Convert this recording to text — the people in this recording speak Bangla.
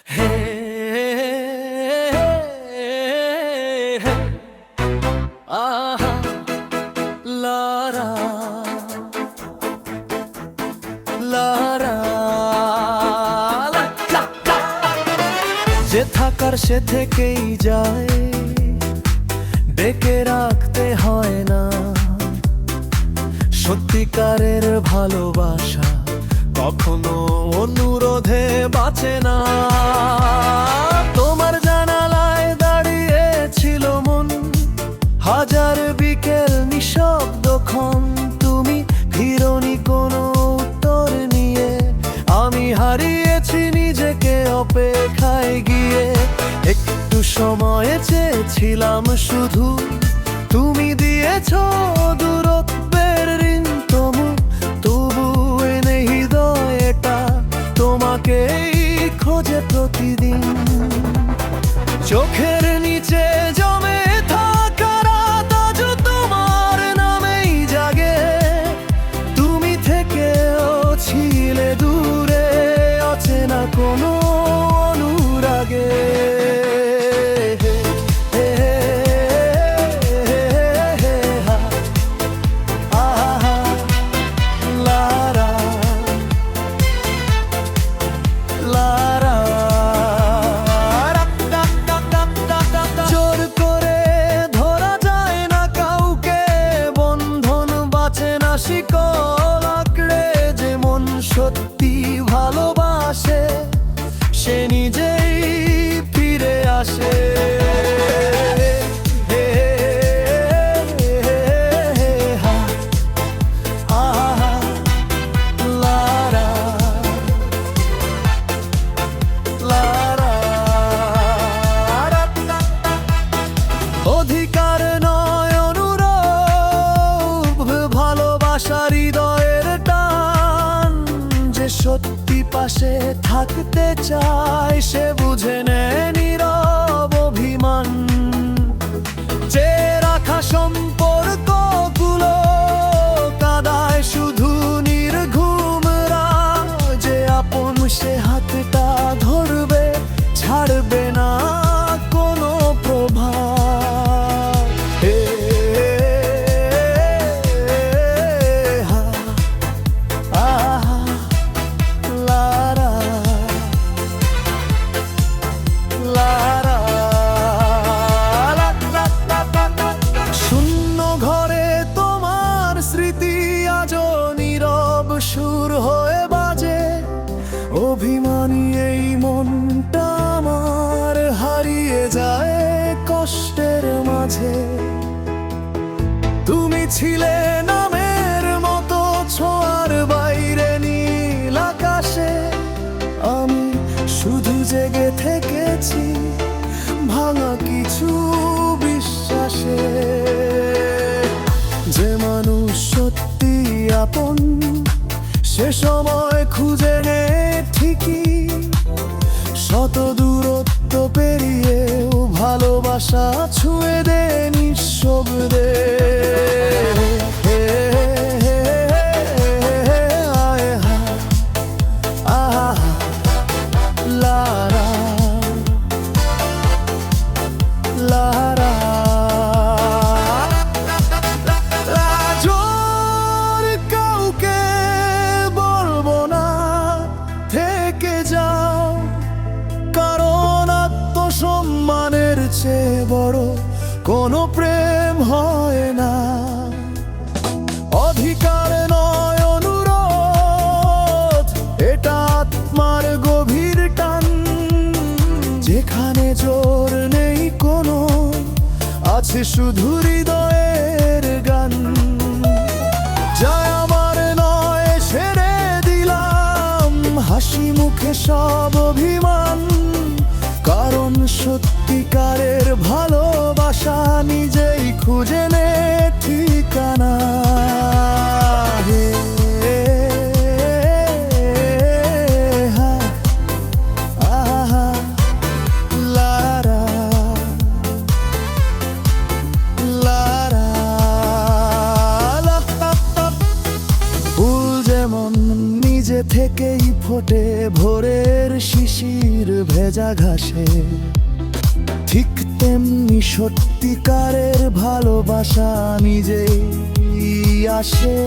হে হে আহা লারা লারা লা লা লা। যে থাকার সে থেকেই যায়, ডেকে রাখতে হয় না। সত্যিকারের ভালোবাসা কখনো অনুরোধে বাঁচে না। তোমার জানালায় দাঁড়িয়ে ছিল মন, হাজার বিকেল নিঃশব্দক্ষণ। তুমি ফিরোনি কোনো উত্তর নিয়ে, আমি হারিয়েছি নিজেকে অপেক্ষায় গিয়ে। একটু সময় চেয়েছিলাম শুধু, তুমি দিয়েছ দূরত্বের ঋণ। তবু এনে হৃদয়টা তোমাকেই খোঁজে প্রতিদিন। চোখের নিচে জমে থাকা রাত আজ তোমার নামেই জাগে। তুমি থেকেও ছিলে দূরে, অচেনা কোনো অনুরাগে। জোর করে ধরা যায় না কাউকে, বন্ধন বাঁচে না শিকল আঁকড়ে। যে মন সত্যি ভালোবাসে সে নিজেই ফিরে আসে। অধিকার নয় অনুরোধ, ভালোবাসা হৃদয়ের টান। যে সত্যি পাশে থাকতে চায় সে বুঝে নেয় নীরব অভিমান। যে রাখা সম্পর্কগুলো কাদায় শুধু নির্ঘুম রাত। যে আপন সে হাতটা ধরবে, ছাড়বে না কোনো প্রভাব। শূন্য ঘরে তোমার স্মৃতি আজও নীরব সুর হয়ে বাজে। অভিমানী এই মনটা আমার হারিয়ে যায় কষ্টের মাঝে। তুমি ছিলে নামের মতো ছোঁয়ার বাইরে নীল আকাশে। আমি শুধু জেগে থেকেছি ভাঙা কিছু বিশ্বাসে। যে মানুষ সত্যি আপন সে সময় খুঁজে নে ঠিকই। শত দূরত্ব পেরিয়েও ভালোবাসা ছুঁয়ে দে নিঃশব্দে। জোর কাউকে বলবো না থেকে যাও, কারণ আত্মসম্মানের চেয়ে বড় কোনো প্রেম হয় না। অধিকার নয় অনুরোধ, এটা আত্মার গভীর টান। যেখানে জোর নেই কোনো, আছে শুধু হৃদয়ের গান। যা আমার নয় ছেড়ে দিলাম হাসি মুখে সব অভিমান। কারণ সত্যিকারের ভালোবাসা নিজেই খুঁজে নে ঠিকানা। থেকেই ফোটে ভোরের শিশির ভেবে। ভেজা ঘাসে। ঠিক তেমনি সত্যিকারের ভালোবাসা নিজেই আসে।